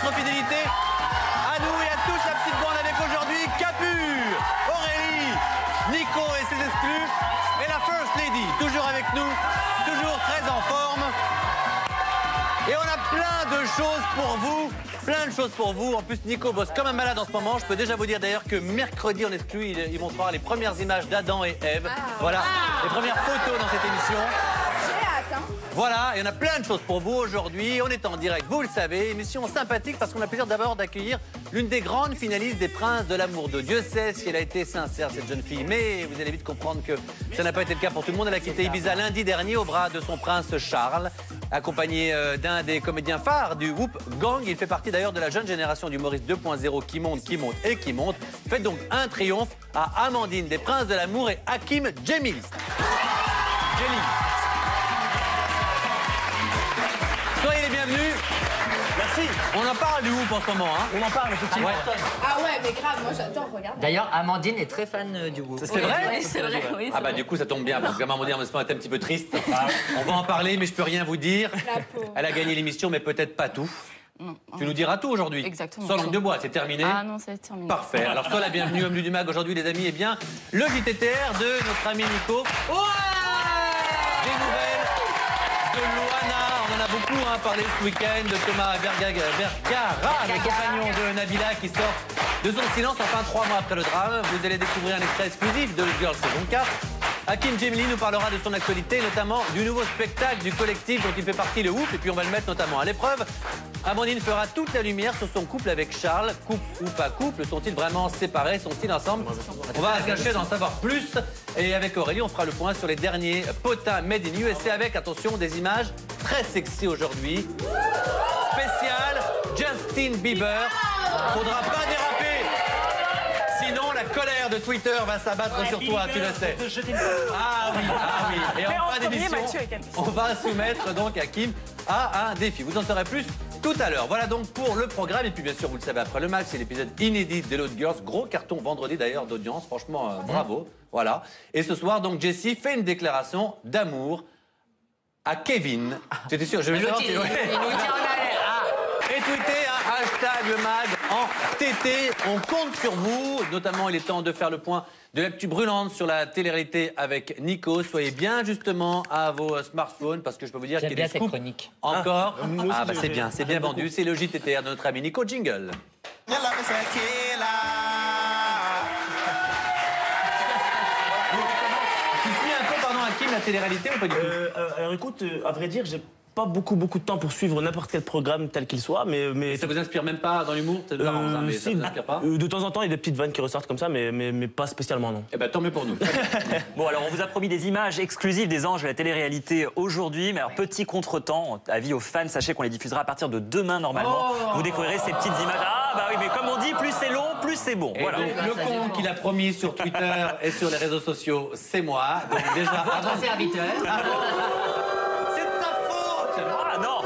votre fidélité à nous et à tous. La petite bande avec aujourd'hui Capu, Aurélie, Nico et ses exclus et la First Lady, toujours avec nous, toujours très en forme. Et on a plein de choses pour vous. Plein de choses pour vous. En plus, Nico bosse comme un malade en ce moment. Je peux déjà vous dire d'ailleurs que mercredi, en exclu, ils vont voir les premières images d'Adam et Ève. Voilà, les premières photos dans cette émission. J'ai hâte, hein. Voilà, et on a plein de choses pour vous aujourd'hui. On est en direct, vous le savez. Émission sympathique parce qu'on a le plaisir d'abord d'accueillir l'une des grandes finalistes des Princes de l'amour de Dieu sait si elle a été sincère, cette jeune fille. Mais vous allez vite comprendre que ça n'a pas été le cas pour tout le monde. Elle a quitté Ibiza lundi dernier au bras de son prince Charles, accompagné d'un des comédiens phares du Whoop Gang. Il fait partie d'ailleurs de la jeune génération d'humoristes 2.0 qui monte, qui monte et qui monte. Faites donc un triomphe à Amandine des Princes de l'amour et Hakim Djemil. Soyez les bienvenus. Merci. On en parle du Whoop en ce moment, hein. On en parle, effectivement. Ouais. Ah ouais, mais grave, moi j'adore, regarde. D'ailleurs, Amandine est très fan du Whoop. C'est vrai? Oui, c'est vrai, oui. Ah bah du coup ça tombe bien parce que Amandine en ce moment est un petit peu triste. On va en parler mais je peux rien vous dire. La pauvre. Elle a gagné l'émission mais peut-être pas tout. Non. Tu nous diras tout aujourd'hui. Exactement. Sans langue de bois, c'est terminé. Ah non, c'est terminé. Parfait. Alors sois la bienvenue homme du mag aujourd'hui les amis. Eh bien le JTTR de notre ami Nico. Des nouvelles de Loana. On en a beaucoup parlé ce week-end de Thomas Vergara, le compagnon de Nabila qui sort de son silence enfin 3 mois après le drame. Vous allez découvrir un extrait exclusif de Girls saison 4. Hakim Djemil nous parlera de son actualité, notamment du nouveau spectacle du collectif dont il fait partie, le Whoop, et puis on va le mettre notamment à l'épreuve. Amandine fera toute la lumière sur son couple avec Charles. Couple ou pas couple, sont-ils vraiment séparés, sont-ils ensemble? On va tâcher d'en savoir plus. Et avec Aurélie, on fera le point sur les derniers potins Made in USA avec, attention, des images très sexy aujourd'hui. Spécial Justin Bieber. Faudra pas déraper. Sinon, la colère de Twitter va s'abattre sur toi, tu le sais. Ah oui, ah oui. Et en fin d'émission, on va soumettre donc Hakim à un défi. Vous en saurez plus tout à l'heure. Voilà donc pour le programme. Et puis bien sûr, vous le savez, après le match, c'est l'épisode inédit des Load Girls. Gros carton vendredi d'ailleurs d'audience. Franchement, bravo. Voilà. Et ce soir, donc, Jessie fait une déclaration d'amour à Kevin. J'étais sûr, je vais savoir si... Et tweetez hashtag le mag en TT. On compte sur vous. Notamment, il est temps de faire le point de l'actu brûlante sur la télé-réalité avec Nico. Soyez bien justement à vos smartphones parce que je peux vous dire qu'il y a des scoops encore. Ah bah c'est bien vendu. C'est le JTTR de notre ami Nico. Jingle. Tu suis un peu, pardon, Hakim, la télé-réalité ou pas du tout? Alors écoute, à vrai dire, j'ai pas beaucoup de temps pour suivre n'importe quel programme tel qu'il soit, mais ça vous inspire même pas dans l'humour? Ça vous arrange, hein, mais ça vous inspire pas? De temps en temps, il y a des petites vannes qui ressortent comme ça, mais pas spécialement, non. Eh ben tant mieux pour nous. Bon, alors on vous a promis des images exclusives des anges de la télé-réalité aujourd'hui, mais alors petit contretemps, avis aux fans, sachez qu'on les diffusera à partir de demain normalement. Vous découvrirez ces petites images. Ah bah oui, mais comme on dit, plus c'est long, plus c'est bon. Et Voilà. donc, le con qu'il a promis sur Twitter et sur les réseaux sociaux, c'est moi. Donc déjà, Votre serviteur. c'est de sa faute. Ah non.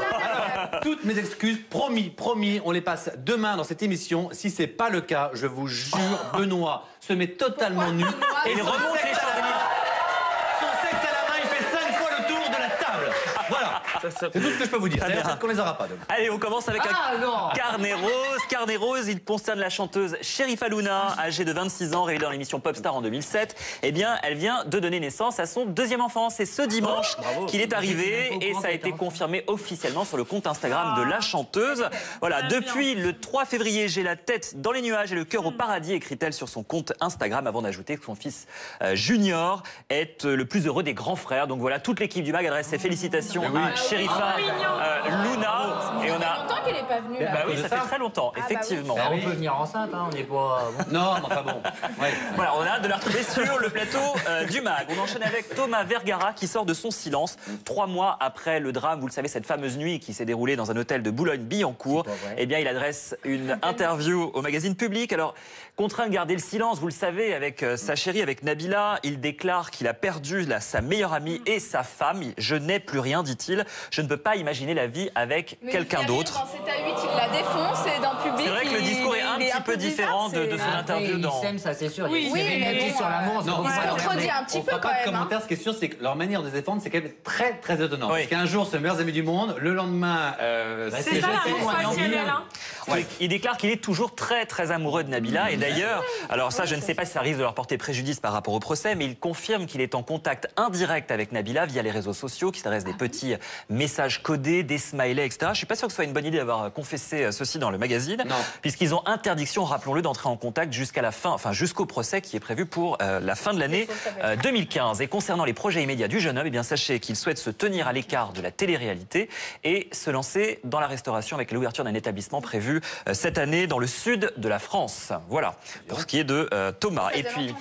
Toutes mes excuses, promis, on les passe demain dans cette émission. Si c'est pas le cas, je vous jure, Benoît se met totalement nu et Il remonte les Champs-Élysées. son sexe à la main, il fait 5 fois le tour de la table. Voilà, c'est tout ce que je peux vous dire. D'ailleurs, peut-être qu'on les aura pas demain. Allez, on commence avec Ah, non. un carnet rose. Carnet rose, il concerne la chanteuse Sherifa Luna, âgée de 26 ans, révélée dans l'émission Popstar en 2007. Eh bien, elle vient de donner naissance à son deuxième enfant. C'est ce dimanche qu'il est arrivé et ça a été confirmé officiellement sur le compte Instagram de la chanteuse. Voilà, depuis le 3 février, j'ai la tête dans les nuages et le cœur au paradis, écrit-elle sur son compte Instagram, avant d'ajouter que son fils Junior est le plus heureux des grands frères. Donc voilà, toute l'équipe du MAG adresse ses félicitations à Sherifa Luna. Et on a... longtemps qu'elle est pas venue. Bah oui, ça fait très longtemps, bah effectivement. On peut venir enceinte, hein, on n'est pas... Non, mais enfin bon. Ouais. Voilà, on a hâte de la retrouver sur le plateau du MAG. On enchaîne avec Thomas Vergara qui sort de son silence 3 mois après le drame. Vous le savez, cette fameuse nuit qui s'est déroulée dans un hôtel de Boulogne-Billancourt. Eh bien, il adresse une interview au magazine Public. Alors, contraint de garder le silence, vous le savez, avec sa chérie, avec Nabila, il déclare qu'il a perdu sa meilleure amie et sa femme. Je n'ai plus rien, dit-il. Je ne peux pas imaginer la vie avec quelqu'un d'autre. Dans 7 à 8, il la défonce et dans le public. C'est vrai que le discours est un petit peu différent de son interview Ils dans... s'aiment, ça c'est sûr. Oui, Il y avait mais une bon, étude sur l'amour. non, Il se alors, contredit un petit on peu fera quand pas de même. commentaires. Ce qui est sûr, c'est que leur manière de se défendre, c'est quand même très, très étonnant. Oui. Parce qu'un jour, c'est meilleurs amis du monde. Le lendemain, C'est ça la réponse factuelle, Alain. Il déclare qu'il est toujours très très amoureux de Nabila. Et d'ailleurs, alors ça, je ne sais pas si ça risque de leur porter préjudice par rapport au procès, mais il confirme qu'il est en contact indirect avec Nabila via les réseaux sociaux, qui s'adressent des petits messages codés, des smileys, etc. Je ne suis pas sûr que ce soit une bonne idée d'avoir confessé ceci dans le magazine, puisqu'ils ont interdiction, rappelons-le, d'entrer en contact jusqu'à la fin, enfin jusqu'au procès qui est prévu pour la fin de l'année 2015. Et concernant les projets immédiats du jeune homme, eh bien sachez qu'il souhaite se tenir à l'écart de la télé-réalité et se lancer dans la restauration avec l'ouverture d'un établissement prévu cette année dans le sud de la France. Voilà, pour ce qui est de Thomas. Et puis...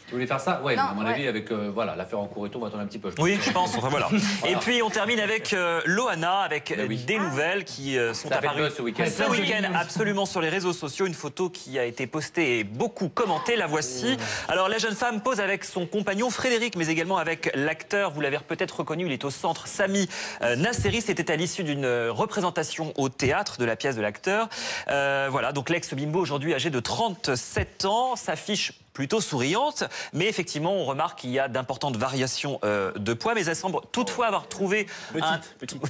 Tu voulais faire ça? Oui, à mon avis, avec voilà, l'affaire en cours et tout, on va attendre un petit peu. Oui, je pense. Enfin, voilà. Et puis, on termine avec Loana, avec des nouvelles qui sont apparues ce week-end. Ce week-end, absolument, sur les réseaux sociaux. Une photo qui a été postée et beaucoup commentée. La voici. Alors, la jeune femme pose avec son compagnon Frédéric, mais également avec l'acteur. Vous l'avez peut-être reconnu, il est au centre. Sami Nasseri. C'était à l'issue d'une représentation au théâtre de la pièce de l'acteur. Voilà, donc l'ex-bimbo, aujourd'hui âgé de 37 ans, s'affiche plutôt souriante, mais effectivement, on remarque qu'il y a d'importantes variations de poids, mais elle semble toutefois avoir trouvé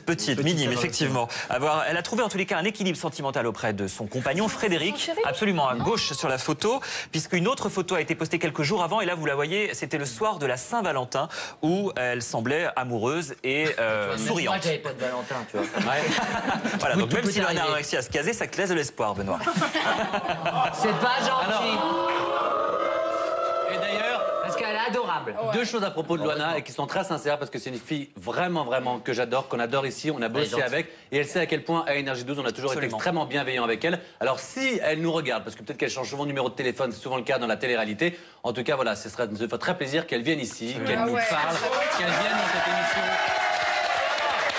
petite, minime, effectivement. Elle a trouvé en tous les cas un équilibre sentimental auprès de son compagnon Frédéric, absolument à gauche sur la photo, puisqu'une autre photo a été postée quelques jours avant, et là, vous la voyez, c'était le soir de la Saint-Valentin, où elle semblait amoureuse et souriante. Moi, j'avais pas de Valentin, tu vois. Voilà, donc même si Loana a réussi à se caser, ça te laisse de l'espoir, Benoît. C'est pas gentil. Et d'ailleurs, parce qu'elle est adorable. Deux choses à propos de Loana et qui sont très sincères parce que c'est une fille vraiment que j'adore, qu'on adore ici, on a bossé avec et elle sait à quel point à Énergie 12 on a toujours été extrêmement bienveillant avec elle. Alors si elle nous regarde, parce que peut-être qu'elle change souvent de numéro de téléphone, c'est souvent le cas dans la télé-réalité, en tout cas voilà, ça me ferait très plaisir qu'elle vienne ici, qu'elle nous parle, qu'elle vienne dans cette émission.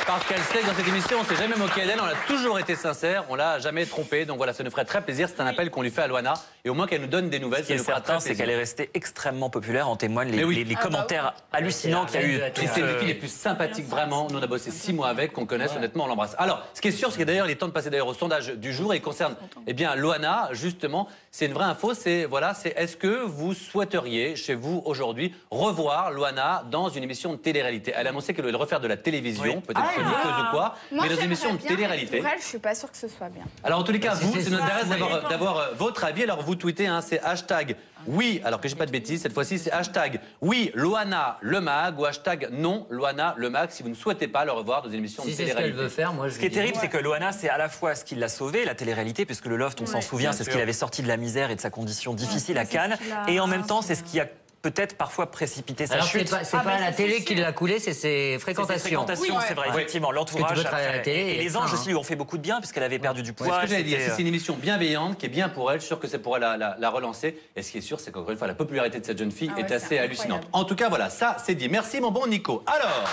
Parce qu'elle sait que dans cette émission, on ne s'est jamais moqué d'elle, on a toujours été sincère, on l'a jamais trompée. Donc voilà, ça nous ferait très plaisir. C'est un appel qu'on lui fait à Loana. Et au moins qu'elle nous donne des nouvelles. Ce qui est certain, c'est qu'elle est restée extrêmement populaire. En témoignent les commentaires hallucinants qu'il y a eu. Et c'est une des filles les plus sympathiques, vraiment. Nous, on a bossé 6 mois avec, qu'on connaisse, honnêtement, on l'embrasse. Alors, ce qui est sûr, c'est que d'ailleurs, il est temps de passer d'ailleurs au sondage du jour. Et il concerne, eh bien, Loana, justement. C'est une vraie info. C'est, voilà, c'est est-ce que vous souhaiteriez, chez vous, aujourd'hui, revoir Loana dans une émission de télé-réalité? Elle a annoncé qu'elle voulait refaire de la télévision, peut-être chroniqueuse ou quoi, mais dans une émission de télé-réalité. Pour elle, je suis pas sûre que ce soit bien. Alors, en tous les cas, vous, c'est notre intérêt d'avoir votre avis. Alors, vous tweetez, hein, c'est hashtag oui, alors que j'ai pas de bêtises, cette fois-ci, c'est hashtag oui, Loana le mag ou hashtag non, Loana le mag, si vous ne souhaitez pas le revoir dans une émission de télé-réalité. C'est ce qu'elle veut faire, moi je Ce qui est terrible, c'est que Loana, c'est à la fois ce qui l'a sauvé, la télé-réalité, puisque le Loft, on s'en souvient, c'est ce qu'il avait sorti de la misère et de sa condition difficile à Cannes, et en même temps, c'est ce qui a peut-être parfois précipiter sa chute. C'est pas la télé qui l'a coulé, c'est ses fréquentations. C'est vrai, effectivement. L'entourage. Et les anges aussi lui ont fait beaucoup de bien, puisqu'elle avait perdu du poids. Ce que j'allais dire, c'est une émission bienveillante, qui est bien pour elle. Je suis sûr que c'est pour elle la relancer. Et ce qui est sûr, c'est qu'encore une fois, la popularité de cette jeune fille est assez hallucinante. En tout cas, voilà, ça, c'est dit. Merci, mon bon Nico. Alors.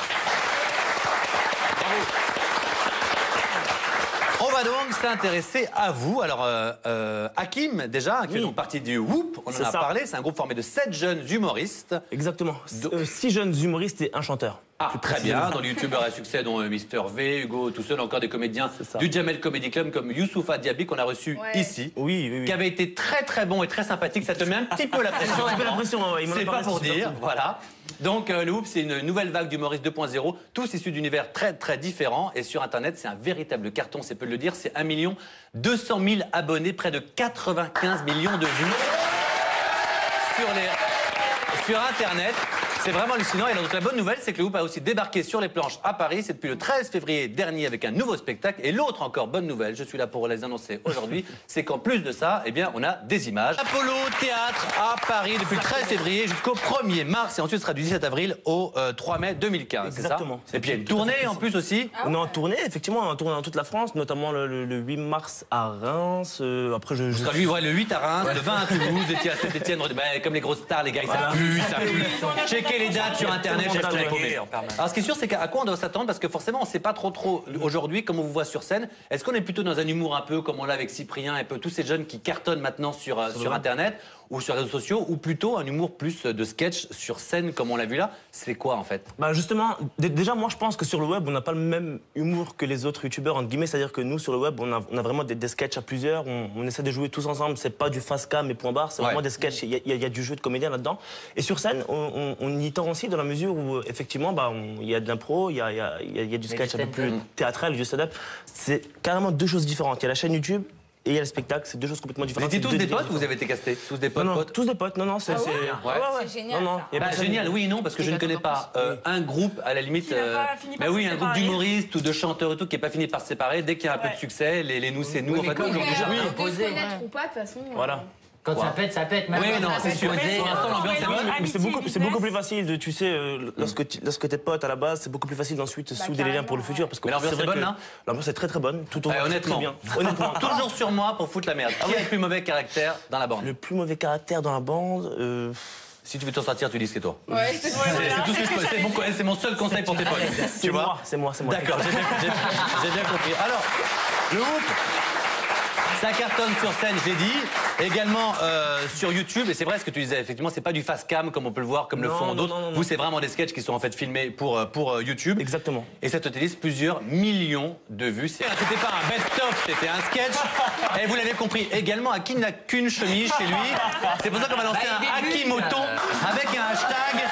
On va donc s'intéresser à vous. Alors, Hakim, déjà, qui fait donc partie du Whoop, on en a parlé. C'est un groupe formé de 7 jeunes humoristes. Exactement. 6 jeunes humoristes et un chanteur. Ah, très bien. Dans les youtubeurs à succès, dont Mister V, Hugo, tout seul, encore des comédiens du Jamel Comedy Club comme Youssoufa Diaby qu'on a reçu ici. Oui. Qui avait été très bon et très sympathique. Ça te met un petit peu la pression. Un peu la pression, c'est pas pour dire, voilà. Donc le Whoop, c'est une nouvelle vague d'humoristes 2.0, tous issus d'univers très différents. Et sur Internet, c'est un véritable carton, c'est peu de le dire. C'est 1 200 000 abonnés, près de 95 millions de vues sur Internet. C'est vraiment hallucinant. Et donc la bonne nouvelle, c'est que le Whoop a aussi débarqué sur les planches à Paris. C'est depuis le 13 février dernier avec un nouveau spectacle. Et l'autre encore bonne nouvelle, je suis là pour les annoncer aujourd'hui, c'est qu'en plus de ça, eh bien, on a des images. Apollo Théâtre à Paris depuis le 13 février jusqu'au 1er mars. Et ensuite, ce sera du 17 avril au 3 mai 2015. Exactement. Et puis il y a une tournée en plus aussi. On est en tournée, effectivement, on tourne dans toute la France, notamment le 8 mars à Reims. Après, le 8 à Reims, le 20 à Toulouse, et puis à Saint-Etienne. Comme les grosses stars, les gars, ils savent plus. Checkez les dates sur Internet, j'ai tout paumé. Alors ce qui est sûr, c'est qu'à quoi on doit s'attendre, parce que forcément, on ne sait pas trop aujourd'hui comment on vous voit sur scène. Est-ce qu'on est plutôt dans un humour un peu comme on l'a avec Cyprien et tous ces jeunes qui cartonnent maintenant sur Internet ou sur les réseaux sociaux, ou plutôt un humour plus de sketch sur scène comme on l'a vu là? C'est quoi en fait? Justement, déjà moi je pense que sur le web on n'a pas le même humour que les autres youtubeurs entre guillemets, c'est-à-dire que nous sur le web on a vraiment des sketchs à plusieurs, on essaie de jouer tous ensemble, c'est pas du face cam et point barre, c'est vraiment des sketchs, il y a du jeu de comédien là-dedans. Et sur scène on y tend aussi dans la mesure où effectivement il y a de l'impro, il y a du sketch un peu plus théâtral, du stand-up. C'est carrément deux choses différentes. Il y a la chaîne YouTube et il y a le spectacle, c'est deux choses complètement Vous différentes. étiez tous c'est des deux potes ou vous différents. avez été castés? Tous des potes, Non, non, potes? tous des potes, non, non, c'est... ouais C'est génial, ça. y a Bah, personne- génial, oui et non, parce que je ne connais pas un groupe, à la limite, Qui n'a pas fini par bah oui, se un groupe séparer. d'humoristes ou de chanteurs et tout qui n'est pas fini par se séparer. Dès qu'il y a un peu de succès, les nous, c'est nous. Oui, En mais fait, comme aujourd'hui, il y a- j'ai- oui. De se Posé, connaître ouais. ou pas, de toute façon. Voilà. Quand ça pète. Même Oui, quand non, ça c'est pète, sûr. posé, Pour l'instant, l'ambiance est bonne. Mais c'est beaucoup, Amitié, plus business. facile de, tu sais, lorsque t'es pote à la base, c'est beaucoup plus facile d'ensuite souder les liens pour le futur. Parce que Mais l'ambiance c'est est vrai bonne, que hein l'ambiance est très très bonne. Tout au long, honnêtement. très bien. Honnêtement. Toujours sur moi pour foutre la merde. Qui a le plus mauvais caractère dans la bande? Le plus mauvais caractère dans la bande. Si tu veux t'en sortir, tu dis que c'est toi. Ouais, c'est C'est tout ce que je peux. C'est mon seul conseil pour tes potes. C'est moi, c'est moi. D'accord, j'ai bien compris. Alors, le hoop, ça cartonne sur scène, je l'ai dit. Également sur YouTube, et c'est vrai ce que tu disais, effectivement, c'est pas du fast cam comme on peut le voir, comme le Non, font non, d'autres. non, non, Vous, c'est vraiment des sketchs qui sont en fait filmés pour YouTube. Exactement. Et ça totalise plusieurs millions de vues. C'était pas un best-of, c'était un sketch. Et vous l'avez compris également, Hakim n'a qu'une chemise chez lui. C'est pour ça qu'on va lancer Bah, un il débute. Hakim Auton avec un hashtag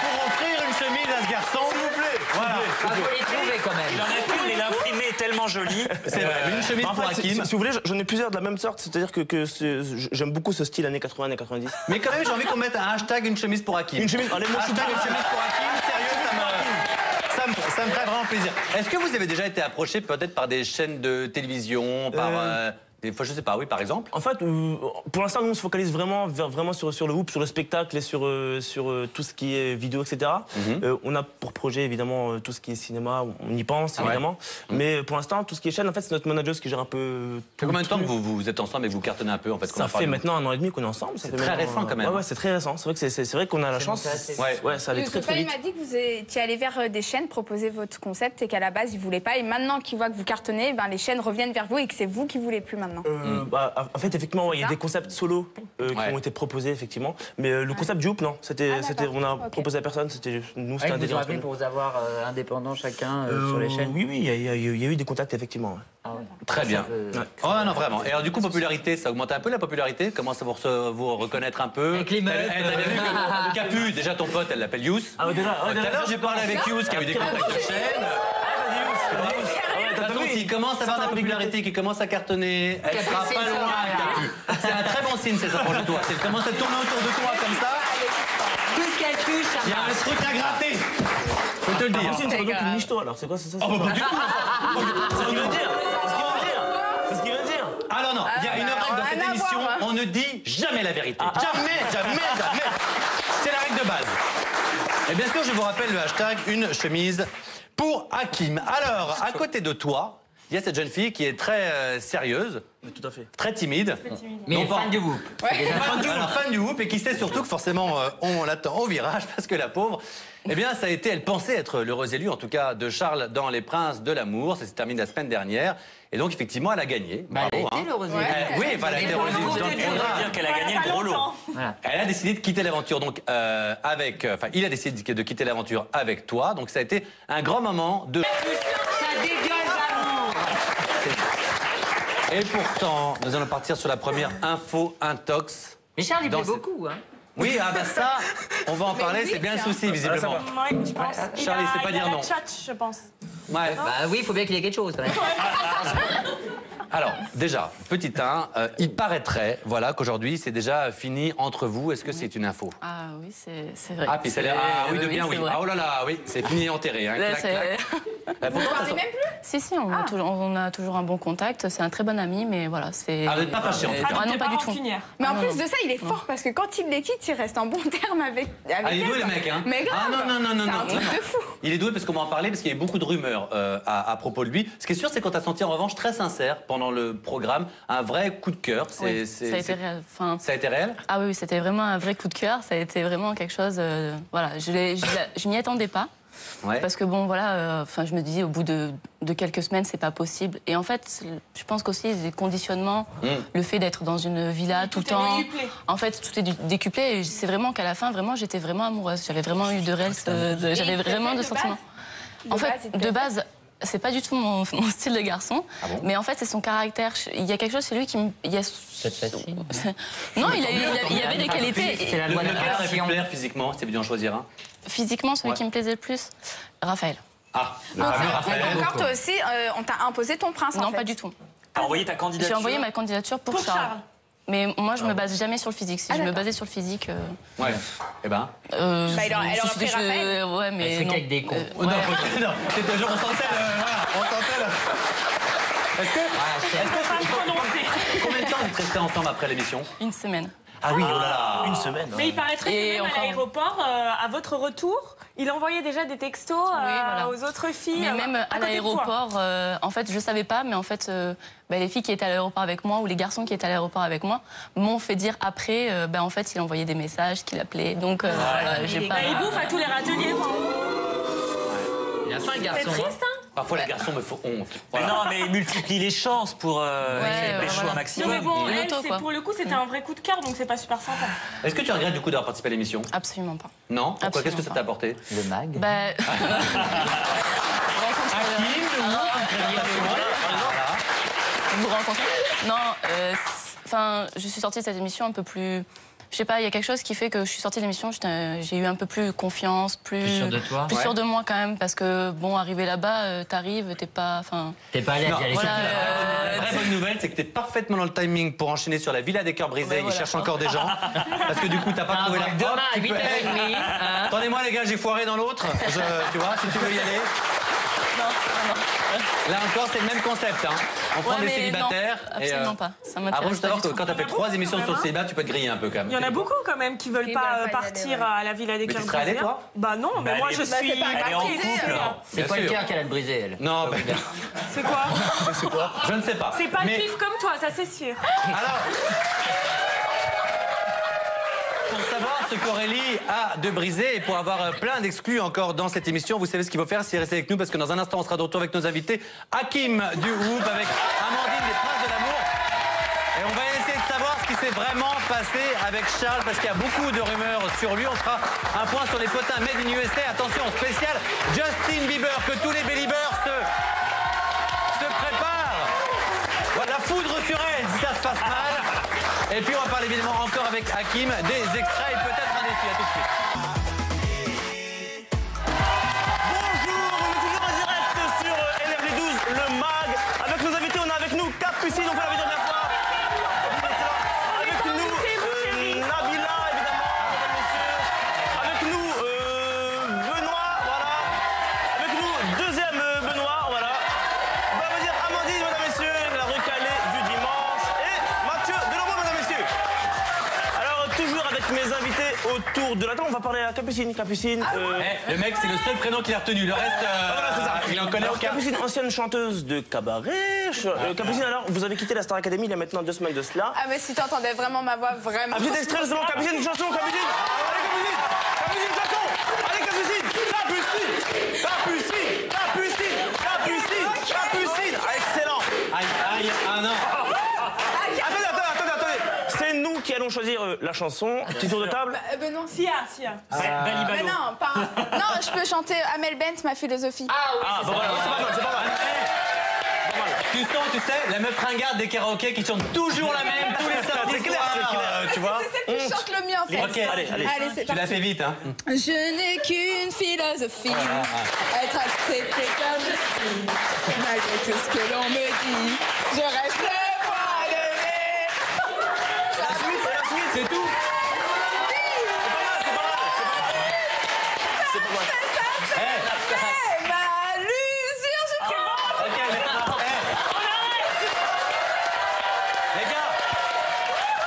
pour offrir une chemise à ce garçon. S'il vous plaît. Voilà. Ah, faut les trouver quand même. Il en a qu'une, mais l'imprimé est tellement joli. C'est vrai, une chemise En pour fait, Hakim. si vous voulez, j'en ai plusieurs de la même sorte, c'est-à-dire que j'aime beaucoup ce style années 80, années 90. Mais quand même, j'ai envie qu'on mette un hashtag une chemise pour Hakim. Une chemise, allez, moi, je suis Hashtag une pour- chemise pour Hakim, sérieux, ça me ferait vraiment plaisir. Est-ce que vous avez déjà été approché peut-être par des chaînes de télévision, par des fois, je sais pas, oui, par exemple? En fait, pour l'instant, nous, on se focalise vraiment sur le hoop, sur le spectacle et sur tout ce qui est vidéo, etc. On a pour projet, évidemment, tout ce qui est cinéma, on y pense, évidemment. Mais pour l'instant, tout ce qui est chaîne, en fait, c'est notre manager qui gère un peu Ça fait tout. combien de temps que truc. vous êtes ensemble et que vous cartonnez un peu, en fait? Ça fait maintenant 1 an et demi qu'on est ensemble. C'est très récent, quand même. Ouais, c'est très récent. C'est vrai que c'est vrai qu'on a la chance. monté assez vite. Ouais, ça allait très très Il vite. m'a dit que vous étiez allé vers des chaînes proposer votre concept et qu'à la base, ils voulaient pas. Et maintenant qu'ils voient que vous cartonnez, ben, les chaînes reviennent vers vous et que c'est vous qui voulez plus maintenant. En fait, effectivement, ouais, il y a ça des concepts solo qui ont été proposés, effectivement. Mais le concept du hoop, non. On a proposé à personne. C'était nous, c'était Ouais, un ils vous délire. ont entre appelé nous. pour vous avoir indépendants chacun sur les chaînes. Oui, il y a eu des contacts, effectivement. Ouais. Ah ouais. Très bien. Ça peut- Oh non, vraiment. Et alors, du coup, popularité, ça augmente un peu la popularité? Comment ça vous reconnaître un peu? Avec les meufs. T'as bien vu que Capu, déjà ton pote, elle l'appelle Yous. Ah, ouais, déjà, Tout à l'heure, j'ai parlé avec Yous qui a eu des contacts de chaîne. De toute façon, s'il commence à avoir de la popularité, qu'il commence à cartonner, elle Capu, sera c'est pas ça, loin, voilà. Capu. C'est un très bon signe, c'est ça, pour le tour. Si elle commence à tourner autour de toi comme ça, Tout ce qu'elle touche, ça il y a un marche. truc à gratter. Faut te le dire. C'est donc une michto, alors c'est quoi ça? C'est ce qu'il vient de dire. C'est ce qu'il vient de dire. Ah non, non, il y a une règle dans cette rien à émission, voir, hein. on ne dit jamais la vérité. Jamais. C'est la règle de base. Et bien sûr, je vous rappelle le hashtag une chemise pour Hakim. Alors, à côté de toi, il y a cette jeune fille qui est très sérieuse, Tout à fait. très timide. Mais Non, pas- fan du whoop. Fan du hoop et qui sait surtout que forcément on l'attend au virage parce que la pauvre, eh bien ça a été, elle pensait être l'heureuse élue en tout cas de Charles dans Les Princes de l'amour, ça s'est terminé la semaine dernière et donc effectivement elle a gagné. Bah, elle a Bravo, été l'heureuse Ouais. élue. Oui, enfin, elle a Mais été pour heureuse le élue coup, dans le tu On programme. va dire qu'elle a gagné le gros lot. Voilà. Elle a décidé de quitter l'aventure donc il a décidé de quitter l'aventure avec toi, donc ça a été un grand moment de. Ça dégage l'amour. Et pourtant, nous allons partir sur la première info intox. Mais Charles, il Dans plaît cette- beaucoup. Hein. Oui, ah bah ça, on va en parler, c'est bien le souci visiblement. Ouais, je pense. Charlie, c'est pas dire non. Chat, je pense. Ouais. Bah oui, il faut bien qu'il y ait quelque chose quand même. Alors, déjà, petit 1, il paraîtrait, voilà, qu'aujourd'hui, c'est déjà fini entre vous. Est-ce que c'est une info? Ah oui, c'est vrai. Ah, puis c'est oui, de bien, oui. c'est vrai. Ah, oh là là, oui, c'est fini, enterré. Hein. Là, Clac, c'est- clac. Pourtant, Vous ça parlez sent- même plus? Si, on a toujours un bon contact. C'est un très bon ami, mais voilà, c'est... Ah, vous n'êtes pas fâchés, en tout cas. Ah non, T'es pas du tout. rancunière. Mais en non, plus non. de ça, il est fort parce que quand il les quitte, il reste en bon terme avec Ah, il est doué, elle, le quoi. mec, hein. Mais grave. Ah, non, C'est un truc de fou. Il est doué parce qu'on va en parler, parce qu'il y a eu beaucoup de rumeurs à propos de lui. Ce qui est sûr, c'est qu'on t'a senti en revanche très sincère pendant le programme, un vrai coup de cœur. Oui, ça a été réel. Enfin, Ça a été réel? ah oui, c'était vraiment un vrai coup de cœur. Ça a été vraiment quelque chose... voilà, je m'y attendais pas. Ouais. Parce que bon, voilà, enfin, je me dis, au bout de quelques semaines, c'est pas possible. Et en fait, je pense qu'aussi, les conditionnements, le fait d'être dans une villa tout le Tout est temps... décuplé. En fait, tout est décuplé. Et c'est vraiment qu'à la fin, vraiment, j'étais vraiment amoureuse. J'avais vraiment eu de réels... J'avais il te vraiment plaît de de sentiments. base En De base, fait, il te de plaît base... C'est pas du tout mon style de garçon, Ah bon mais en fait c'est son caractère. Il y a quelque chose chez lui qui me. Il y a... facile. Non, il y avait des qualités. C'est la loi de Lequel aurait pu l'attraction. plaire physiquement, si tu d'en choisir un? Physiquement, celui Ouais. qui me plaisait le plus, Raphaël. Ah, le fameux Raphaël. Encore toi aussi, on t'a imposé ton prince en Non, fait. pas du tout. T'as envoyé ta candidature? J'ai envoyé ma candidature pour Charles. Mais moi, je me base jamais sur le physique. Si je me basais sur le physique... Ouais. Eh ben... Elle aurait pris Raphaël. Ouais, mais C'est non. qu'avec des cons. Non, c'est toujours on s'entelle. On s'entelle. Est-ce que combien de temps vous êtes restés ensemble après l'émission? Une semaine. Ah oui, oh là là. Une semaine. Mais il paraîtrait Et que même encore- à l'aéroport, à votre retour, il envoyait déjà des textos voilà. aux autres filles. Mais même à côté de toi. l'aéroport, en fait, je savais pas, mais en fait, les filles qui étaient à l'aéroport avec moi ou les garçons qui étaient à l'aéroport avec moi m'ont fait dire après, en fait, il envoyait des messages, qu'il appelait. Donc, voilà, j'ai pas. Bah, il bouffe à tous les râteliers, quoi. Il a faim, le C'est garçon. triste, hein? Parfois les garçons me font honte. Mais Voilà. non, mais il multiplie les chances pour essayer de pécho voilà. un maximum. Non, mais bon, Une elle, auto, c'est- quoi. pour le coup, c'était un vrai coup de cœur, donc c'est pas super sympa. Est-ce que tu regrettes du coup d'avoir participé à l'émission? Absolument pas. Non. Pourquoi? Absolument Qu'est-ce que ça pas. t'a apporté? Le mag. Bah. Vous rencontrez? Non, enfin, je suis sortie de cette émission un peu plus. Je sais pas, il y a quelque chose qui fait que je suis sortie de l'émission, j'ai eu un peu plus confiance, plus Plus sûr de toi. plus Ouais. sûr de moi quand même, parce que bon, arrivé là-bas, t'arrives, t'es pas, enfin, T'es pas à l'aise, Non, il y a les voilà, La vraie bonne nouvelle, c'est que t'es parfaitement dans le timing pour enchaîner sur la Villa des Cœurs Brisés. Ouais, Il voilà. cherche encore des gens. Parce que du coup, t'as pas trouvé la Demain Hop, à tu peux- 8h30. hein. Attendez-moi les gars, j'ai foiré dans l'autre. Tu vois, si tu veux y aller. Là encore, c'est le même concept. Hein. On prend ouais, des mais célibataires. non, absolument pas. Ça m'intéresse Après, je veux pas savoir du que tout. quand t'as fait 3 émissions sur le Vraiment. célibat, tu peux te griller un peu quand même. Il y en a beaucoup quand même qui veulent Qui pas veulent pas y partir aller, ouais. à la Villa des Mais Cœurs tu serais allé, Brisés. toi? Bah non, mais Bah, moi elle je est- suis. bah, Bah, c'est Elle est en brisée, couple. là. C'est Bien quoi le sûr. cœur qu'elle a brisé, elle? Non, bah, C'est quoi? je ne sais pas. C'est pas Mais le pif comme toi, ça c'est sûr. alors, pour savoir ce qu'Aurélie a de brisé et pour avoir plein d'exclus encore dans cette émission, vous savez ce qu'il faut faire, c'est rester avec nous parce que dans un instant, on sera de retour avec nos invités. Hakim du Whoop avec Amandine des Princes de l'amour. Et on va essayer de savoir ce qui s'est vraiment passé avec Charles parce qu'il y a beaucoup de rumeurs sur lui. On fera un point sur les potins Made in USA. Attention, spécial Justin Bieber, que tous les Beliebers se préparent. Voilà, la foudre sur elle si ça se passe mal. Et puis on va parler évidemment encore avec Hakim des extraits et peut-être un défi. À tout de suite. Bonjour, on est toujours en direct sur LRD12, le mag. Avec nos invités, on a avec nous Capucine, on peut la dire de la fois. Avec nous, Nabila, évidemment, mesdames, messieurs. Avec nous, Benoît, voilà. Avec nous, deuxième Benoît, voilà. On va dire Amandine, mesdames, messieurs, la recalée du dimanche. Et Mathieu Delormeau, mesdames, messieurs. Alors, toujours avec mes invités autour de la table, on va parler à Capucine. Capucine, Le mec, c'est le seul prénom qu'il a retenu. Le reste, voilà, c'est ça. il en connaît Alors, aucun. Capucine, ancienne chanteuse de cabaret. Capucine, alors, vous avez quitté la Star Academy il y a maintenant 2 semaines de cela. Ah, mais si t'entendais vraiment ma voix, vraiment. Un petit extrait justement, Capucine, une chanson, Capucine. Allez, Capucine. Capucine, une chanson. Allez, Capucine. Capucine. Capucine. Capucine. Capucine. Capucine. Ah, excellent. Aïe, aïe, ah non. Attendez. C'est nous qui allons choisir la chanson. Petit tour de table. Ben non, Sia. mais non, pas. Non, je peux chanter Amel Bent, ma philosophie. Ah, bon, voilà, c'est pas mal, c'est pas mal. Tu sens, tu sais, la meuf ringarde des karaokés qui chante toujours la même tous les samedis C'est clair, soirs, c'est clair. tu vois. C'est celle qui chante le mieux en fait. Ok, allez. c'est Tu l'as parti. fait vite, hein. Je n'ai qu'une philosophie, être accepté comme je suis. Malgré tout ce que l'on me dit, je reste le roi de La suite. C'est tout. C'est pas mal. mes. Ma l'usure, je crie. Ok, maintenant, les gars,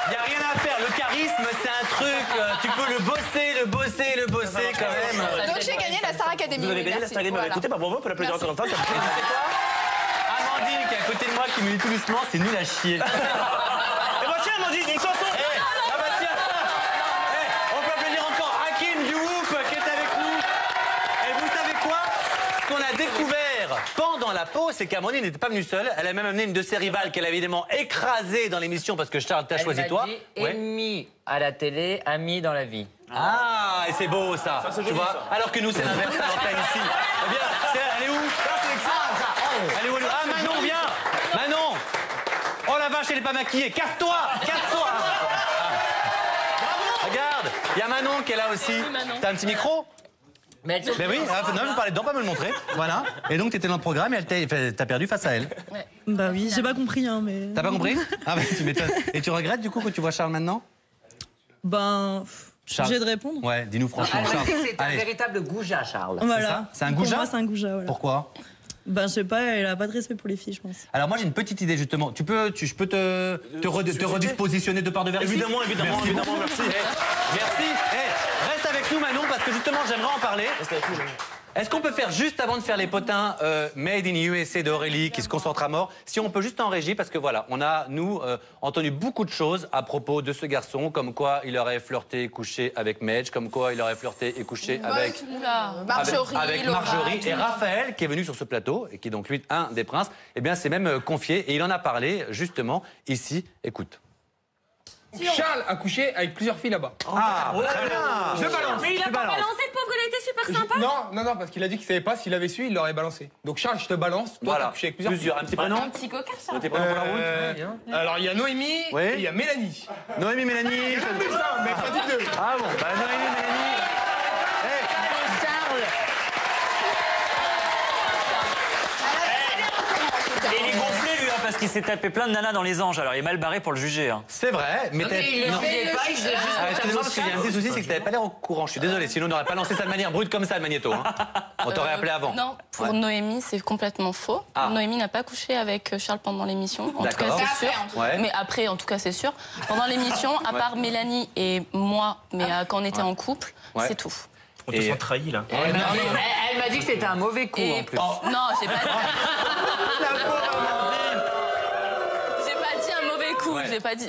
il n'y a rien à faire. Le charisme, c'est un truc, tu peux le bosser quand même. Donc j'ai gagné la Star Academy. Vous avez oui, gagné la merci. Star Academy. Voilà. Écoutez, bah, bravo, on peut l'applaudir Merci. encore une fois. Capucine. Et tu sais quoi Amandine qui est à côté de moi qui me dit tout doucement, c'est nul à chier. Et bah tiens, Amandine, une chanson. Ah bah tiens, on peut applaudir encore Hakim du Whoop qui est avec nous. Et vous savez quoi? Ce qu'on a découvert pendant la pause, c'est qu'Amandine n'était pas venue seule. Elle a même amené une de ses rivales qu'elle a évidemment écrasée dans l'émission parce que Charles t'a choisi toi. Ouais. Ennemi à la télé, ami dans la vie. Ah, et c'est beau ça, c'est tu joli, vois. ça. Alors que nous, c'est l'inverse à l'antenne ici. Eh bien, elle est où? Elle est où? Ah, Manon, viens. Manon. Oh la vache, elle est pas maquillée. Casse-toi. Regarde, il y a Manon qui est là aussi. Salut, Manon. T'as un petit micro? Mais elle- Mais oui, non, je parlais dedans, pas me le montrer. Voilà. Et donc, t'étais dans le programme et t'as perdu face à elle. Bah oui, j'ai pas compris, hein, mais... T'as pas compris? Ah bah tu m'étonnes. Et tu regrettes du coup que tu vois Charles maintenant? Ben... Charles. J'ai de répondre. Ouais, dis-nous franchement. Elle m'a Charles. dit que c'était un Allez. véritable goujat, Charles. Voilà. C'est un Pour goujat? moi, c'est un goujat, voilà. Pourquoi? Ben, je sais pas, elle a pas de respect pour les filles, je pense. Alors moi j'ai une petite idée justement. Je peux te redispositionner de part de verre ici? Évidemment, Merci. merci. Merci. Reste avec nous Manon parce que justement j'aimerais en parler. Est-ce qu'on peut faire juste avant de faire les potins Made in USA d'Aurélie qui se concentre à mort, si on peut juste en régie parce que voilà, on a nous entendu beaucoup de choses à propos de ce garçon, comme quoi il aurait flirté et couché avec Medj, comme quoi il aurait flirté et couché avec Marjorie et Raphaël qui est venu sur ce plateau et qui est donc lui un des princes, eh bien c'est même confié et il en a parlé justement ici, écoute. Charles a couché avec plusieurs filles là-bas. Ah, très bien. Je balance. Mais il a Tu pas balances. balancé, le pauvre, il a été super sympa. Non, parce qu'il a dit qu'il savait pas s'il avait su, il l'aurait balancé. Donc Charles, je te balance. Toi, Voilà, t'as couché avec plusieurs plusieurs, un petit prénom. Un petit coquin, ça. Un petit prénom pour la route. Alors il y a Noémie Oui. et il y a Mélanie. Noémie, Mélanie. Il y a plus ça, mais pas du deux. Ah bon, bah Noémie, Mélanie. Et il est gonflé, lui, hein, parce qu'il s'est tapé plein de nanas dans les anges. Alors, il est mal barré pour le juger. Hein. C'est vrai, mais t'as... Il non. le disait pas, il faisait juste Ah, excusez-moi, parce qu'il y a un petit souci, c'est que t'avais pas l'air au courant. Je suis désolé, sinon on n'aurait pas lancé ça de manière brute comme ça, le magnéto. Hein. On t'aurait appelé avant. Non, pour Ouais. Noémie, c'est complètement faux. Ah. Noémie n'a pas couché avec Charles pendant l'émission. En tout cas, D'accord. c'est sûr. Ouais. Mais après, en tout cas, c'est sûr. Pendant l'émission, à part Mélanie et moi, mais quand on était en couple, Ouais. c'est tout. On te sent trahi, là. Elle m'a dit que c'était un mauvais coup Et en plus. non, j'ai pas j'ai pas dit un mauvais coup. Ouais.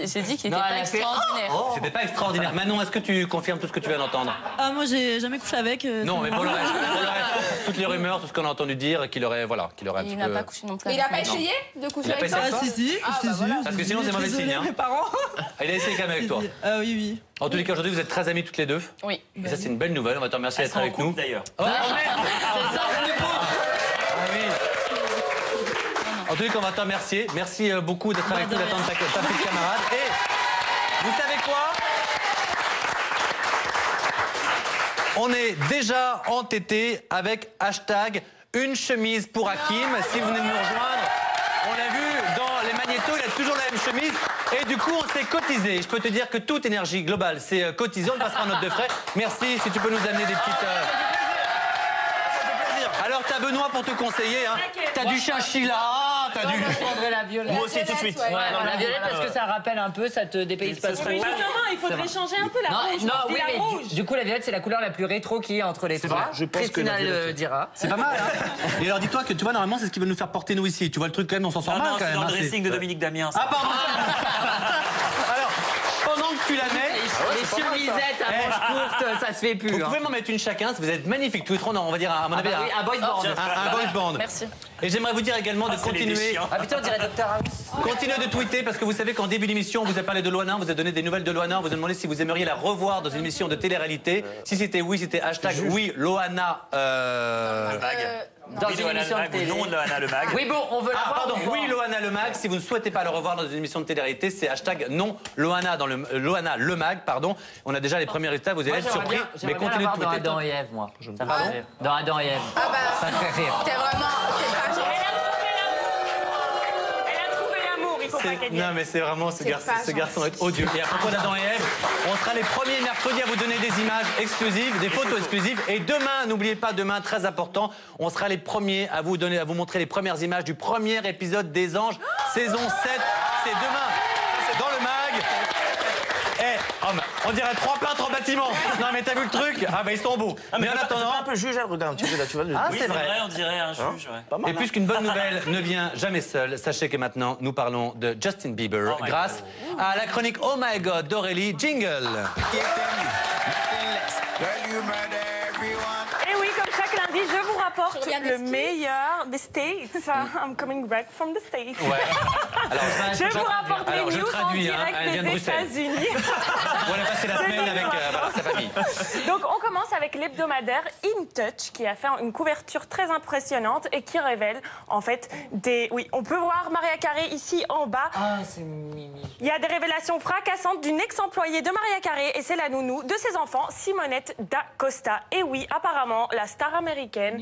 J'ai dit qu'il était Non, pas elle a fait- extraordinaire. C'était pas extraordinaire. Manon, est-ce que tu confirmes tout ce que tu viens d'entendre? Ah, moi, j'ai jamais couché avec. Non, ça mais me- pour le reste, toutes les rumeurs, tout ce qu'on a entendu dire, qu'il aurait, voilà, qu'il aurait un Et petit il n'a peu... pas couché non plus. Mais il a avec pas moi. essayé de coucher Il a pas avec toi? essayé. Ah, si. Parce que sinon, c'est mauvais signe, hein. Mes parents. Il a essayé quand même avec toi. Ah oui, oui. En tous les cas, aujourd'hui, vous êtes très amis toutes les deux. Oui. Et ça, c'est une belle nouvelle. On va te remercier Elles d'être sont en avec nous. couple, d'ailleurs. Oh, merde. C'est ça, le coup. Ah oui. En tous les cas, on va te remercier. Merci beaucoup d'être avec nous, d'attendre ta petite camarade. Et vous savez quoi? On est déjà entêté avec hashtag une chemise pour Hakim. Si vous venez de nous rejoindre, on l'a vu dans les magnétos, il a toujours la même chemise. Et du coup, on s'est cotisé. Je peux te dire que toute énergie globale, c'est cotisé. On passera en note de frais. Merci. Si tu peux nous amener des petites... Alors, t'as Benoît pour te conseiller. Hein. T'as du chinchilla. Ah, t'as du... Je prendrais la violette. Moi aussi, tout de suite. Ouais, Ouais, la violette parce que ça rappelle un peu, ça te dépayse pas trop. Mais justement, il faudrait changer un peu la rouge. Non, Dis oui, la mais rouge. du coup, la violette, c'est la couleur la plus rétro qui est entre les trois. vrai, je pense que la Christina violette, le dira. C'est pas mal, hein. Et alors, dis-toi que tu vois, normalement, c'est ce qui va nous faire porter nous ici. Tu vois le truc quand même, on s'en sort Ah mal non, quand c'est même. dans le hein, dressing de Dominique Damien. ça. Ah, pardon. Alors, pendant que tu la mets... Les chemisettes à manches courtes, ça se fait plus. Vous hein. pouvez m'en mettre une chacun, vous êtes magnifiques tous les trois, on va dire à mon avis bah oui, un boys band. un boys band. Merci. Et j'aimerais vous dire également de c'est les continuer, déchiants. Ah putain, on dirait Dr House. continuez de tweeter parce que vous savez qu'en début d'émission, on vous a parlé de Loana, on vous a donné des nouvelles de Loana, on vous a demandé si vous aimeriez la revoir dans une émission de télé-réalité. Si c'était oui, c'était hashtag oui Loana. Dans Oui, une Loana émission Le de Mag, ou télé. non de Loana Le Mag. Oui, bon, on veut la Ah voir. pardon, ou pas oui Loana Le Mag. Si vous ne souhaitez pas le revoir dans une émission de télé-réalité, c'est hashtag non Loana dans le Loana Le Mag, pardon. On a déjà les premiers résultats, vous allez Moi, être j'aimerais surpris, bien- mais j'aimerais bien continuez la de voir tweeter. dans Adam et Ève, moi. Ça me fait Pardon rire. Dans Adam et Ève. Ah bah, Ça me fait rire. t'es vraiment... t'es pas gentil. Elle a trouvé l'amour, il faut pas qu'elle Non mais c'est vraiment ce pas garçon est odieux. Et à propos d'Adam et Ève, on sera les premiers mercredis à vous donner des images exclusives, des photos exclusives. Et demain, n'oubliez pas, demain, très important, on sera les premiers à vous montrer les premières images du premier épisode des Anges, saison 7. C'est demain, dans le mag. On dirait 3 peintres en bâtiment. Non mais t'as vu le truc? Ah bah ils sont beaux. Mais en attendant... un peu juge, hein, regarde, tu vois le... Ah, Oui, c'est c'est vrai. vrai, on dirait un juge. ouais. Pas mal, Et puisqu'une bonne nouvelle ne vient jamais seule, sachez que maintenant nous parlons de Justin Bieber Oh my grâce à la chronique Oh My God d'Aurélie. Jingle. Et oui, comme chaque lundi, je vous rapporte porte le meilleur des States. I'm coming back from the States. Ouais. Alors, je vous rapporte les je news en traduis, direct elle vient de des Bruxelles. États-Unis. On a passé la semaine avec voilà, sa famille. Donc on commence avec l'hebdomadaire In Touch qui a fait une couverture très impressionnante et qui révèle en fait des... Oui, on peut voir Mariah Carey ici en bas. Ah, c'est mimi. Il y a des révélations fracassantes d'une ex-employée de Mariah Carey et c'est la nounou de ses enfants, Simonette Da Costa. Et oui, apparemment, la star américaine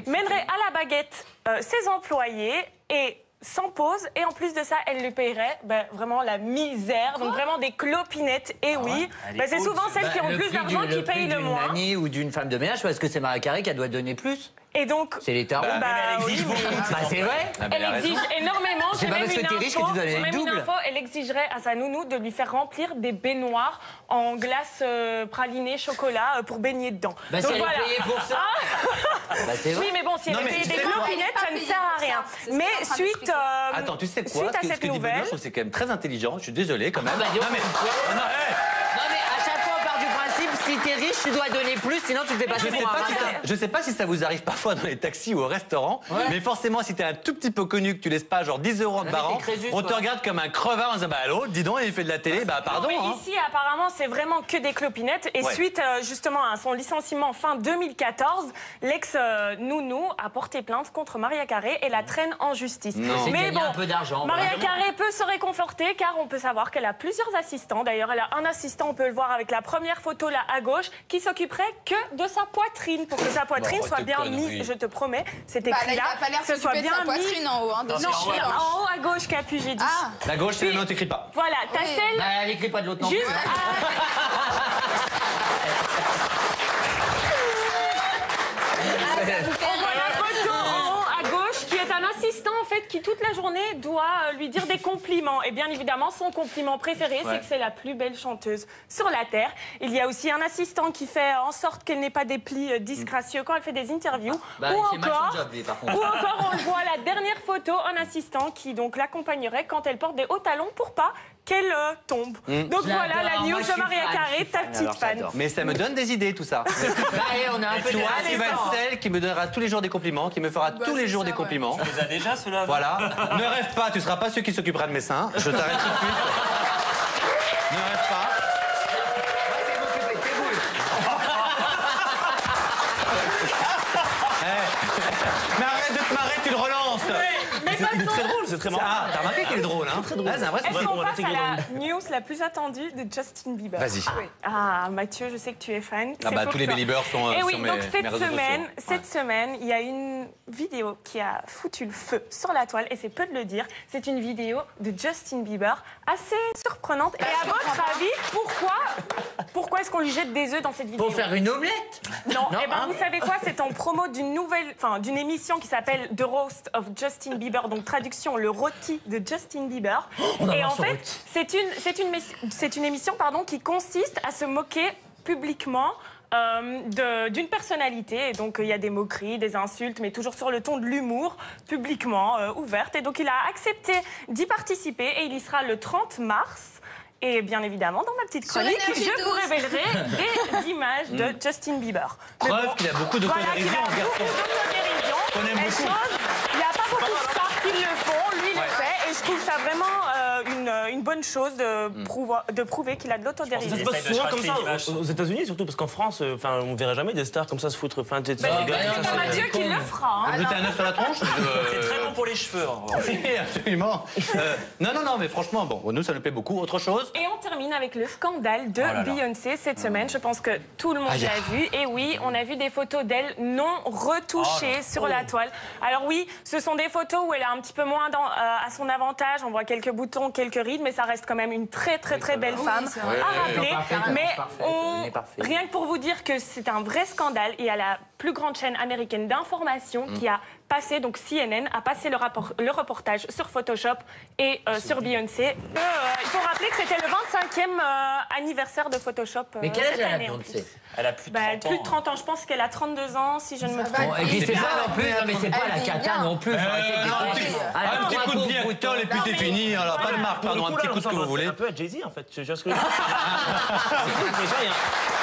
mènerait à la baguette ses employés et sans pause, et en plus de ça, elle lui paierait vraiment la misère, donc vraiment des clopinettes. Et oui, c'est souvent celles qui ont le plus d'argent qui payent le moins. D'une nanny ou d'une femme de ménage, parce que c'est Mariah Carey qui doit donner plus. Et donc, c'est les tarots. Elle exige beaucoup. C'est vrai. Elle exige énormément. C'est pas parce que t'es riche que tu dois donner le double. Elle exigerait à sa nounou de lui faire remplir des baignoires en glace pralinée chocolat pour baigner dedans. Bah, donc si elle voilà. est payée pour ça. Bah, c'est vrai. Oui, mais bon, si elle est payée des clopinettes, ça ne sert à rien. Mais suite Attends, tu sais quoi? Suite à Ce cette que dit Bruno, nouvelle, je trouve que c'est quand même très intelligent. Je suis désolé quand même. Ah bah, non, mais à chaque fois on part du principe, si t'es riche, tu dois donner plus, sinon tu te fais passer pour un ringard. je sais pas si ça vous arrive parfois dans les taxis ou au restaurant, mais forcément, si t'es un tout petit peu connu, que tu laisses pas genre 10 € de par an, on te regarde comme un crevard en disant bah allô, dis donc, il fait de la télé, bah pardon. Non, mais ici, apparemment, c'est vraiment que des clopinettes. Et suite justement à son licenciement fin 2014, l'ex-nounou a porté plainte contre Mariah Carey et la traîne en justice. Mais bon, un peu d'argent. Mariah Carey peut se réconforter car on peut savoir qu'elle a plusieurs assistants. D'ailleurs, elle a un assistant, on peut le voir avec la première photo là à gauche, qui s'occuperait que de sa poitrine pour que sa poitrine soit bien mise. Je te promets, c'est écrit là. Il a pas l'air de s'occuper de sa poitrine en haut. Non, en haut à gauche, Capu, j'ai dit. La gauche, c'est la note, t'écris pas. Voilà, t'as celle. Bah, elle écrit pas de l'autre non plus. Juste on voit la photo en haut à gauche qui est un assistant en fait qui toute la journée doit lui dire des compliments. Et bien évidemment son compliment préféré c'est que c'est la plus belle chanteuse sur la terre. Il y a aussi un assistant qui fait en sorte qu'elle n'ait pas des plis disgracieux quand elle fait des interviews. Bah, ou il fait mal son job, lui, par contre. Ou encore on le voit la dernière photo, un assistant qui donc l'accompagnerait quand elle porte des hauts talons pour pas qu'elle tombe. Donc voilà la news de Mariah Carey, ta petite fan. Mais ça me donne des idées tout ça. On a un peu Toi, tu vas être celle qui me donnera tous les jours des compliments, qui me fera tous les jours des compliments. Tu les as déjà, ceux-là? Voilà. Ne rêve pas, tu seras pas celui qui s'occupera de mes seins. Je t'arrête tout de suite. Ne rêve pas. Mais arrête de te marrer, tu le relances. Il est très drôle, c'est très marrant. Ah, t'as remarqué qu'il est drôle, hein? Très drôle. Ah, c'est un vrai Est-ce qu'on on va passe à l'intégrer dans la news la plus attendue de Justin Bieber? Vas-y. Ah, Mathieu, je sais que tu es fan. Ah bah tous les Beliebers sont Et sur oui, mes, donc mes réseaux sociaux. cette semaine, il y a une vidéo qui a foutu le feu sur la toile, et c'est peu de le dire. C'est une vidéo de Justin Bieber assez surprenante. Et à votre avis, pourquoi est-ce qu'on lui jette des œufs dans cette vidéo? Pour faire une omelette? Non, et ben vous savez quoi? C'est en promo d'une émission qui s'appelle The Roast of Justin Bieber, donc traduction le rôti de Justin Bieber. Et en fait, c'est une émission qui consiste à se moquer publiquement d'une personnalité. Et donc il y a des moqueries, des insultes, mais toujours sur le ton de l'humour, publiquement, ouverte. Et donc il a accepté d'y participer et il y sera le 30 mars. Et bien évidemment, dans ma petite chronique, je vous révélerai des images de Justin Bieber. Preuve qu'il a beaucoup d'autodérision, ce garçon. On aime beaucoup. Il n'y a pas beaucoup de stars qui le font, lui il le fait, et je trouve ça vraiment une bonne chose de prouver qu'il a de l'autodérision. Ça se passe souvent comme ça aux États-Unis, surtout parce qu'en France, on verrait jamais des stars comme ça se foutre. C'est pas Mathieu qui le fera. Vous jeter un œuf sur la tronche? C'est très bon pour les cheveux. Oui, absolument. Non, mais franchement, bon, nous ça nous plaît beaucoup. Autre chose? Et on termine avec le scandale de Beyoncé cette semaine. Je pense que tout le monde l'a vu. Et oui, on a vu des photos d'elle non retouchées sur la toile. Alors oui, ce sont des photos où elle a un petit peu moins à son avantage. On voit quelques boutons, quelques rides, mais ça reste quand même une très belle femme à rappeler. Mais rien que pour vous dire que c'est un vrai scandale, il y a la plus grande chaîne américaine d'information qui a passé, donc CNN a passé le reportage sur Photoshop et sur Beyoncé. Il faut rappeler que c'était le 25e anniversaire de Photoshop. Mais quel âge cette elle a, année, Beyoncé? Elle a plus de 30 ans. Plus de 30 ans. Je pense qu'elle a 32 ans, si je ne me trompe pas. Et puis c'est pas non plus, non mais c'est pas la cata non plus. Un petit coup de biatol et puis c'est fini. Alors, pas de marque, pardon, un petit coup de ce que vous voulez. Un peu à Jay-Z, en fait. Je vois ce que je veux dire.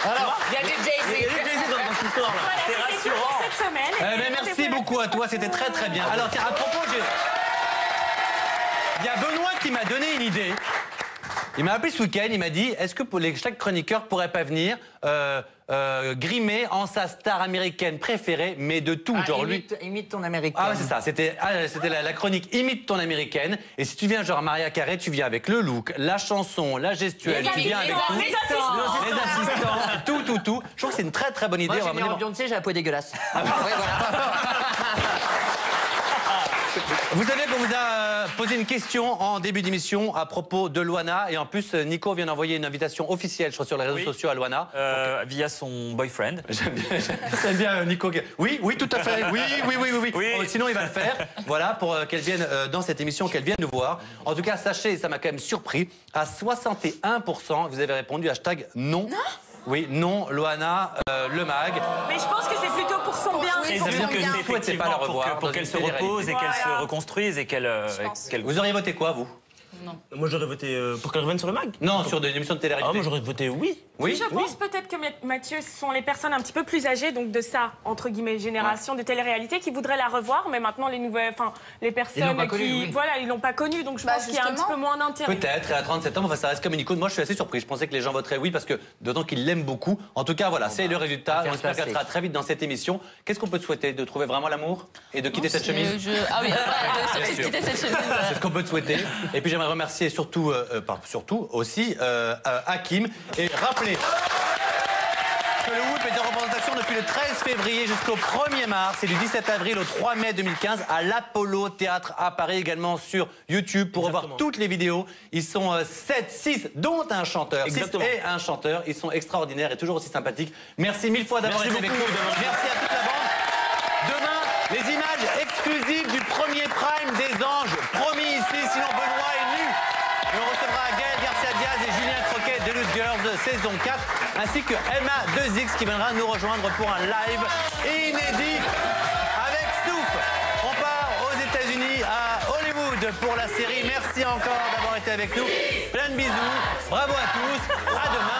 Alors, Il y a du Jay-Z. Il y a du Jay-Z dans cette histoire-là. C'est rassurant. Cette semaine. mais merci beaucoup à toi, c'était très très bien. Alors, tiens, à propos, il y a Benoît qui m'a donné une idée. Il m'a appelé ce week-end, il m'a dit, est-ce que chaque chroniqueur pourrait pas venir grimer en sa star américaine préférée, mais de tout, genre lui. Imite ton américaine. Ah ouais, c'est ça, c'était la chronique imite ton américaine. Et si tu viens genre Maria Carré, tu viens avec le look, la chanson, la gestuelle, tu viens avec tout. Les assistants, tout. Je trouve que c'est une très très bonne idée. Moi, j'ai mis en Beyoncé, j'ai la peau dégueulasse. Ouais, voilà. Vous savez qu'on vous a posé une question en début d'émission à propos de Loana. Et en plus, Nico vient d'envoyer une invitation officielle, je crois, sur les réseaux sociaux à Loana. Via son boyfriend. J'aime bien Nico. Oui, tout à fait. Oui. Oh, sinon, il va le faire. Voilà, pour qu'elle vienne dans cette émission, qu'elle vienne nous voir. En tout cas, sachez, ça m'a quand même surpris, à 61%, vous avez répondu hashtag non. Oui, non, Loana, le mag. Mais je pense que c'est plutôt pour son bien. Et ça veut dire que c'est effectivement pas la revoir pour qu'elle se repose et qu'elle se reconstruise et qu'elle... Vous auriez voté quoi, vous? Non. Moi, j'aurais voté pour qu'elle revienne sur le mag. Non, sur des émissions de télé-réalité. Ah, moi, j'aurais voté oui. Oui. Je pense peut-être que Mathieu, ce sont les personnes un petit peu plus âgées, donc de ça, entre guillemets, génération de télé-réalité, qui voudraient la revoir, mais maintenant les nouvelles, enfin, les personnes voilà, ils l'ont pas connue, donc je pense qu'il y a un petit peu moins d'intérêt. Peut-être, et à 37 ans, enfin, ça reste comme une icône. Moi, je suis assez surpris. Je pensais que les gens voteraient oui, parce que d'autant qu'ils l'aiment beaucoup. En tout cas, voilà, c'est le résultat. On espère qu'elle sera très vite dans cette émission. Qu'est-ce qu'on peut te souhaiter? De trouver vraiment l'amour et de quitter cette chemise? Ah oui, de quitter cette chemise. C'est ce qu'on peut te souhaiter. Et puis j'aimerais remercier surtout aussi Hakim. Et rappelez que le Whoop est en représentation depuis le 13 février jusqu'au 1er mars et du 17 avril au 3 mai 2015 à l'Apollo Théâtre à Paris, également sur YouTube pour revoir toutes les vidéos. Ils sont 6, dont un chanteur. Exactement. 6 et un chanteur. Ils sont extraordinaires et toujours aussi sympathiques. Merci mille fois d'avoir été avec nous. Merci à toute la bande. Demain, les images exclusives du premier prime des anges. Promis ici, sinon Benoît est nu. Et on recevra Gaël Garcia Diaz et Julien Croquet de Loose Girls saison 4, ainsi que Emma 2X qui viendra nous rejoindre pour un live inédit avec Soup. On part aux États-Unis, à Hollywood pour la série. Merci encore d'avoir été avec nous. Plein de bisous. Bravo à tous. À demain.